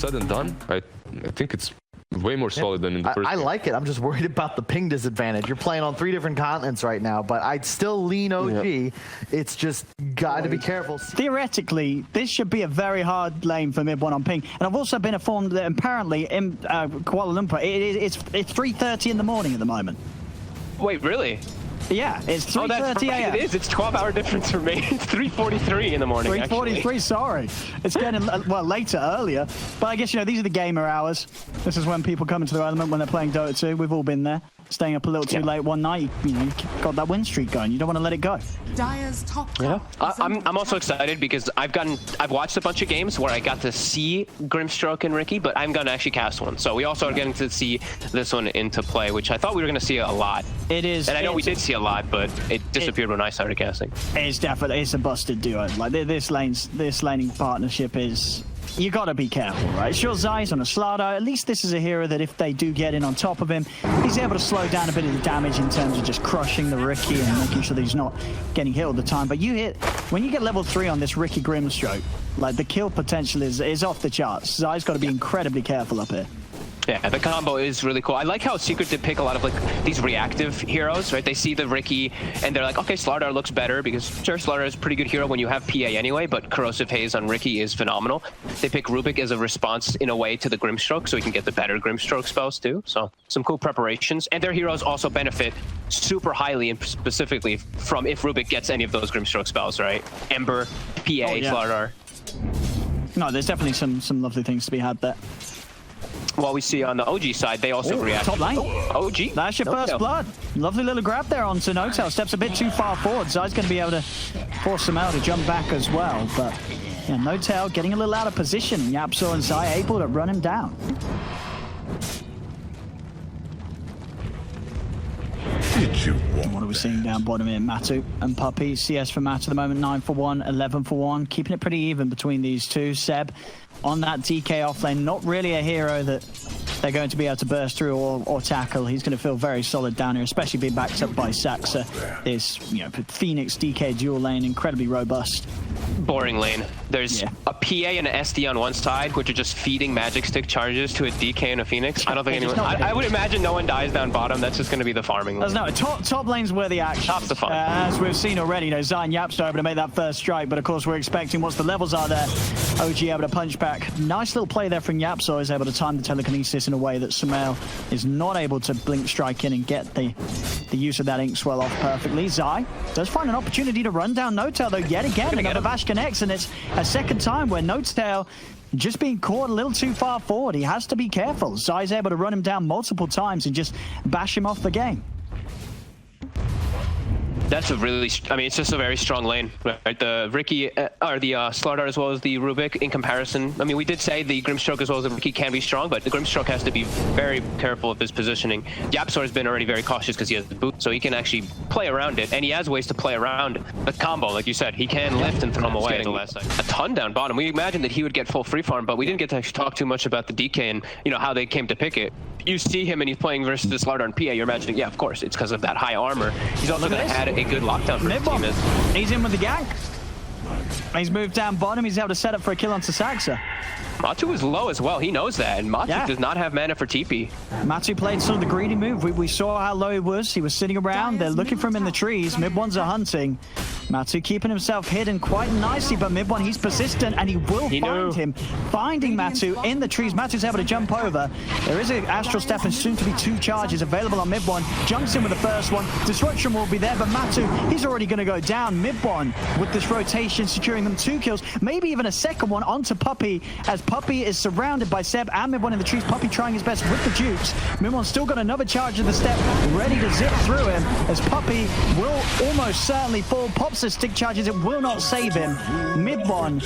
said and done, I think it's way more solid than in the first I game. like it. I'm just worried about the ping disadvantage. You're playing on 3 different continents right now, but I'd still lean OG. Yeah. It's just got to be careful. Theoretically, this should be a very hard lane for MidOne on ping. And I've also been informed that apparently in Kuala Lumpur, it's 3:30 in the morning at the moment. Wait, really? Yeah, it's 3:30 a.m. It is. It's 12-hour difference for me. It's 3:43 in the morning, 3:43, sorry. It's getting, well, later, earlier. But I guess, you know, these are the gamer hours. This is when people come into their element when they're playing Dota 2. We've all been there. Staying up a little too late one night, you know, you've got that win streak going. You don't want to let it go. Dire's top I'm also excited because I've watched a bunch of games where I got to see Grimstroke and Ricky, but I'm going to actually cast one. So we also are getting to see this one into play, which I thought we were going to see a lot. It is. And I know we did see a lot, but it disappeared when I started casting. It's definitely, it's a busted duo. Like this laning partnership is, you got to be careful, right? Sure, Zai's on a Slardar. At least this is a hero that if they do get in on top of him, he's able to slow down a bit of the damage in terms of just crushing the Ricky and making sure that he's not getting hit all the time. But when you get level 3 on this Ricky Grimstroke, like the kill potential is off the charts. Zai's got to be incredibly careful up here. Yeah, the combo is really cool. I like how Secret did pick a lot of like these reactive heroes, right? They see the Ricky and they're like, okay, Slardar looks better because sure, Slardar is a pretty good hero when you have PA anyway, but Corrosive Haze on Ricky is phenomenal. They pick Rubik as a response in a way to the Grimstroke, so he can get the better Grimstroke spells too. So some cool preparations. And their heroes also benefit super highly and specifically from if Rubik gets any of those Grimstroke spells, right? Ember, PA, Slardar. No, there's definitely some lovely things to be had there. What we see on the OG side, they also react. Top lane. OG. That's your first blood. Lovely little grab there onto Notel. Steps a bit too far forward. Zai's going to be able to force him out to jump back as well. But yeah, Notel getting a little out of position. Yapso and Zai able to run him down. What are we seeing down bottom here? Matu and Puppy. CS for Matu at the moment, 9 for 1, 11 for 1. Keeping it pretty even between these two. Seb on that DK offlane. Not really a hero that they're going to be able to burst through or tackle. He's going to feel very solid down here, especially being backed up by Saxa. This, you know, Phoenix DK dual lane, incredibly robust. Boring lane. There's a PA and an SD on one side, which are just feeding magic stick charges to a DK and a Phoenix. I don't think anyone. I would imagine no one dies down bottom. That's just going to be the farming lane. No, top lane's where the action. Top's the fun. As we've seen already, you know, Zai and Yapso able to make that first strike, but of course we're expecting once the levels are there, OG able to punch back. Nice little play there from Yapso, is able to time the telekinesis in a way that Sumail is not able to blink strike in and get the use of that ink swell off perfectly. Zai does find an opportunity to run down Notel though yet again. Another Vash connects, and it's a second time where Notel just being caught a little too far forward. He has to be careful. Zai's able to run him down multiple times and just bash him off the game. That's a really, I mean, it's just a very strong lane, right? The Ricky, or the Slardar as well as the Rubik in comparison. I mean, we did say the Grimstroke as well as the Ricky can be strong, but the Grimstroke has to be very careful of his positioning. Yapsor has been already very cautious because he has the boot, so he can actually play around it, and he has ways to play around the combo. Like you said, he can lift and throw him away. A ton down bottom. We imagined that he would get full free farm, but we didn't get to actually talk too much about the DK and, you know, how they came to pick it. You see him and he's playing versus this Slardar and PA, you're imagining, yeah, of course, it's because of that high armor. He's also going to add a good lockdown for his team. He's in with the gank. He's moved down bottom. He's able to set up for a kill onto Saxa. Matu is low as well. He knows that, and Matu does not have mana for TP. Matu played sort of the greedy move. We saw how low he was. He was sitting around. They're looking for him in the trees. MidOnes are hunting. Matu keeping himself hidden quite nicely, but MidOne, he's persistent, and he will find him. Finding Matu in the trees. Matu's able to jump over. There is an Astral Step and soon to be 2 charges available on MidOne. Jumps in with the first one. Disruption will be there, but Matu, he's already going to go down. MidOne with this rotation, securing them 2 kills, maybe even a second one onto Puppy, as Puppy is surrounded by Seb and MidOne in the trees. Puppy trying his best with the jukes. MidOne's still got another charge of the step, ready to zip through him, as Puppy will almost certainly fall. Pops the stick charges, it will not save him. MidOne,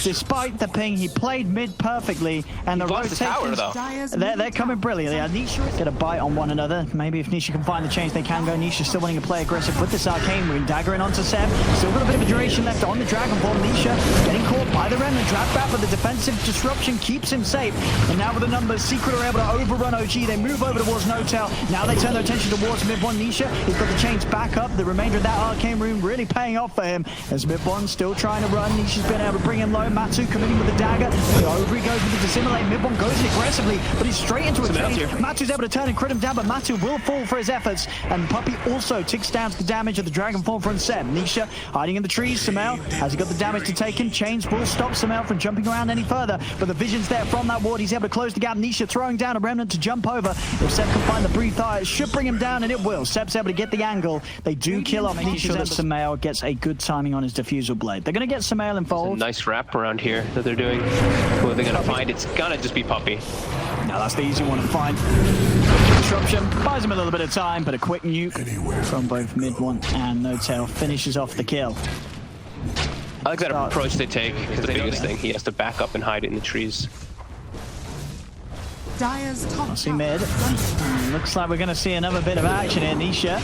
despite the ping, he played mid perfectly, and the rotations, they're coming brilliantly. Nisha get a bite on one another. Maybe if Nisha can find the change, they can go. Nisha still wanting to play aggressive with this arcane wound. Dagger in onto Seb. Still got a bit of a duration left on the Dragon Ball. Nisha getting caught by the Remnant. Drag back, but the defensive disruption keeps him safe. And now with the numbers, Secret are able to overrun OG. They move over towards Notel. Now they turn their attention towards MidOne. Nisha, he's got the chains back up. The remainder of that arcane rune really paying paying off for him. As MidOne still trying to run. Nisha's been able to bring him low. Matu committing with the dagger. Over he goes with the dissimulate. MidOne goes in aggressively, but he's straight into a change. Matu's able to turn and crit him down, but Matu will fall for his efforts. And Puppey also ticks down to the damage of the Dragon Form from Seb. Nisha hiding in the trees. Sumail, has he got the damage to take him? Chains will stop Sumail from jumping around any further, but the vision's there from that ward. He's able to close the gap. Nisha throwing down a remnant to jump over. If Seb can find the breathe eye, it should bring him down, and it will. Seb's able to get the angle. They do kill off. Making sure that Sumail gets a good timing on his diffusal blade. They're going to get Sumail involved. Nice wrap around here that they're doing. Who are they going to find? It's going to just be Puppey. Now that's the easy one to find. Disruption buys him a little bit of time, but a quick nuke from both MidOne and NoTail finishes off the kill. I like that approach they take, because the biggest thing, he has to back up and hide it in the trees. See mid. Looks like we're going to see another bit of action here. Nisha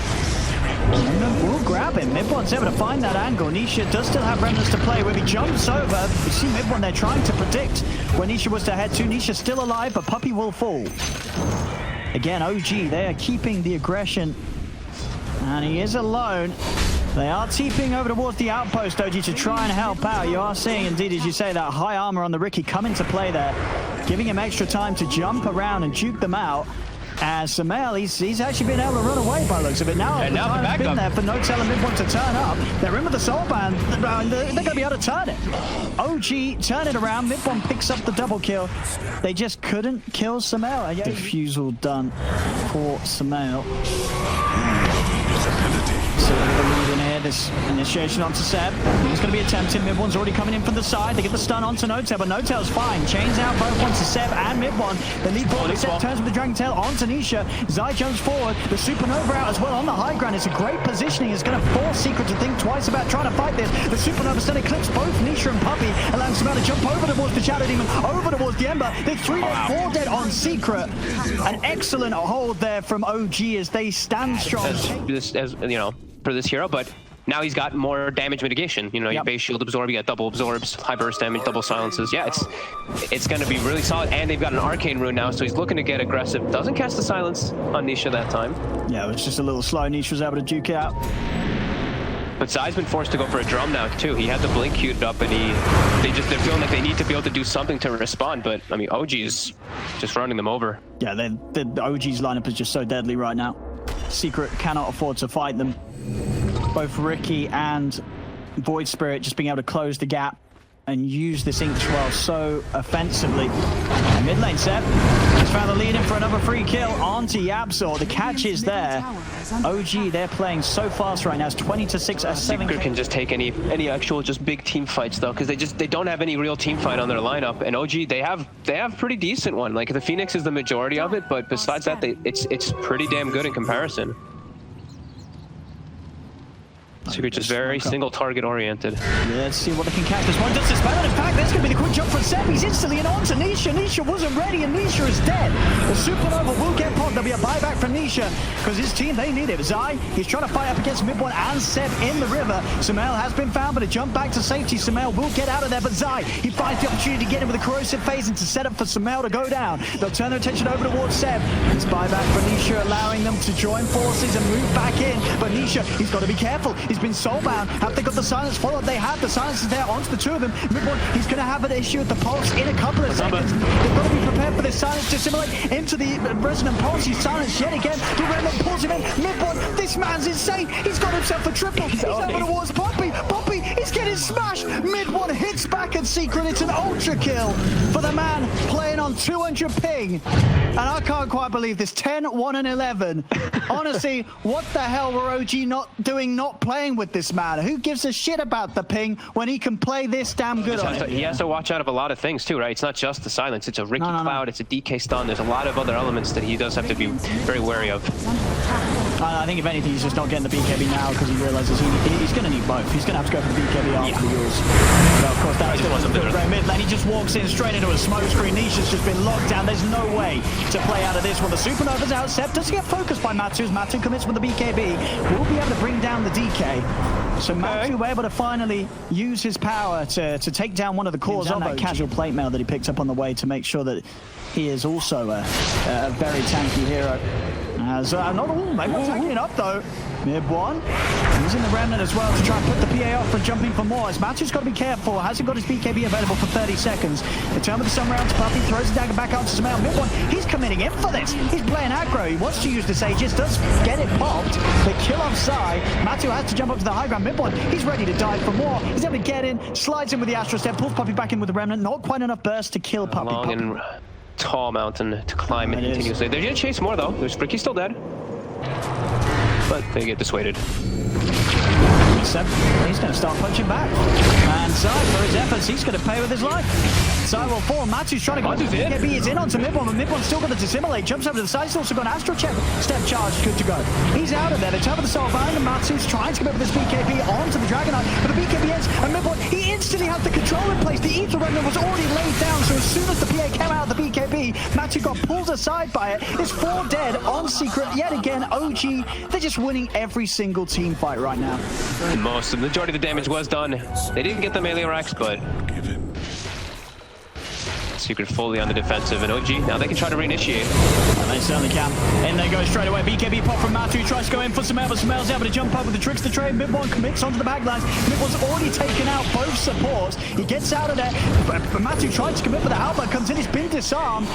will grab him. MidOne's able to find that angle. Nisha does still have remnants to play with. He jumps over. You see MidOne, they're trying to predict where Nisha was to head to. Nisha's still alive, but Puppey will fall. Again, OG, they are keeping the aggression. And he is alone. They are TPing over towards the outpost, OG, to try and help out. You are seeing, indeed, as you say, that high armor on the Riki come into play there, giving him extra time to jump around and juke them out. As Sumail, he's actually been able to run away by the looks of it. Now the time has been there for NoTail and MidOne to turn up. They're in with the soul band. They're going to be able to turn it. OG turn it around. MidOne picks up the double kill. They just couldn't kill Sumail. Diffusal done for Sumail. So the lead in here, this initiation onto Seb. He's going to be attempting. MidOne's already coming in from the side. They get the stun onto NoTail, but NoTail's fine. Chains out both onto Seb and MidOne. The lead forward, Seb turns with the Dragon Tail onto Nisha. Zai jumps forward. The Supernova out as well on the high ground. It's a great positioning. It's going to force Secret to think twice about trying to fight this. The Supernova still eclipses both Nisha and Puppey, allowing Sumail to jump over towards the Shadow Demon, over towards the Ember. They're 3 dead, 4 dead on Secret. An excellent hold there from OG as they stand strong. As you know, for this hero, but now he's got more damage mitigation. You know, your base shield absorb, you got double absorbs, high burst damage, double silences. Yeah, it's going to be really solid, and they've got an arcane rune now, so he's looking to get aggressive. Doesn't cast the silence on Nisha that time. Yeah, it was just a little slow. Nisha was able to duke it out. But Zai's been forced to go for a drum now too. He had the blink queued up, and they're feeling like they need to be able to do something to respond. But I mean, OG is just running them over. Yeah, the OG's lineup is just so deadly right now. Secret cannot afford to fight them. Both Riki and Void Spirit just being able to close the gap and use this Ink Swell so offensively. Mid lane, Seb has found the lead in for another free kill onto Yabzor. The catch is there. OG, they're playing so fast right now. It's 20-6 at 7. Secret can just take any actual just big team fights though, because they don't have any real team fight on their lineup. And OG, they have pretty decent one. Like the Phoenix is the majority of it, but besides that, it's pretty damn good in comparison. Secret just very single target oriented. Yeah, let's see what they can catch. This one does this better. In fact, there's going to be the quick jump from Seb. He's instantly in onto Nisha. Nisha wasn't ready, and Nisha is dead. The Supernova will get popped. There'll be a buyback from Nisha because his team, they need it. Zai, he's trying to fight up against MidOne and Seb in the river. Sumail has been found, but a jump back to safety. Sumail will get out of there, but Zai, he finds the opportunity to get in with a corrosive phase and to set up for Sumail to go down. They'll turn their attention over towards Seb. This buyback for Nisha, allowing them to join forces and move back in. But Nisha, he's got to be careful. He's been soulbound. Have they got the silence followed? They have. The silence is there onto the two of them. MidOne, he's going to have an issue with the pulse in a couple of seconds. They've got to be prepared for this silence to simulate into the resonant pulse. He's silenced yet again. The remnant pulls him in. MidOne, this man's insane. He's got himself a triple. He's over towards Puppey. Puppey, he's getting smashed. MidOne hits back at Secret. It's an ultra kill for the man playing on 200 ping. And I can't quite believe this. 10, 1, and 11. Honestly, what the hell were OG not playing with this man? Who gives a shit about the ping when he can play this damn good on it? He has to watch out of a lot of things too, right? It's not just the silence. It's a Riki Cloud, it's a DK stun. There's a lot of other elements that he does have to be very wary of. I think if anything, he's just not getting the BKB now because he realizes he's going to need both. He's going to have to go for the BKB after the Euros. But of course, that wasn't the great mid lane. He just walks in straight into a smoke screen. Nisha's just been locked down. There's no way to play out of this one. The Supernova's out. Seb doesn't get focused by Matu. Matu commits with the BKB. Will be able to bring down the DK. So Matu able to finally use his power to take down one of the cores on that casual plate mail that he picked up on the way to make sure that he is also a very tanky hero. As not all, maybe not tanking up though. MidOne using the Remnant as well to try and put the PA off for jumping for more. As Matthew's got to be careful, hasn't got his BKB available for 30 seconds. The turn with the sun round to Puppey, throws the dagger back out to Samel. MidOne, he's committing in for this. He's playing aggro. He wants to use the Sages, does get it popped. The kill off Psy. Matthew has to jump up to the high ground. MidOne, he's ready to dive for more. He's able to get in, slides in with the Astro Step, pulls Puppey back in with the Remnant. Not quite enough burst to kill Puppey. Long and tall mountain to climb it continuously. They're gonna chase more though. There's Ricky's still dead, but they get dissuaded. He's going to start punching back. And Psy, for his efforts, he's going to pay with his life. Psy will fall. Matsu's trying to go. BKB is in onto MidOne, but MidOne's still going to dissimulate. Jumps over to the side. He's also got an Astro Check. Step charge, good to go. He's out of there. They turn with the soul behind him. Matsu's trying to come up with his BKB onto the Dragonite, but the BKB ends, and MidOne, he instantly had the control in place. The Ether Remnant was already laid down, so as soon as the PA came out of the BKB, Matsu got pulled aside by it. It's 4 dead on Secret. Yet again, OG, they're just winning every single team fight right now. Most of the majority of the damage was done. They didn't get the melee racks, but Secret fully on the defensive, and OG, now they can try to reinitiate. And they certainly can. In they go straight away. BKB pop from Matu, tries to go in for Samel, but Samel's able to jump up with the tricks to trade. MidOne commits onto the backlines. MidOne's already taken out both supports. He gets out of there, but Matu tried to commit with the outlet, comes in, he's been disarmed.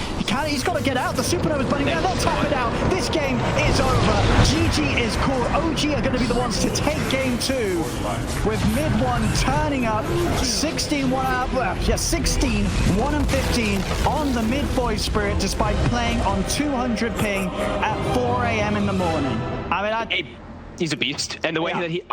He's got to get out. The Supernova's bunning down, they'll tap it out. This game is over. GG is cool. OG are going to be the ones to take game 2, with MidOne turning up 16, 1 and 15 on the mid-voice Spirit, despite playing on 200 ping at 4 a.m. in the morning. I mean, he's a beast, and the way that he...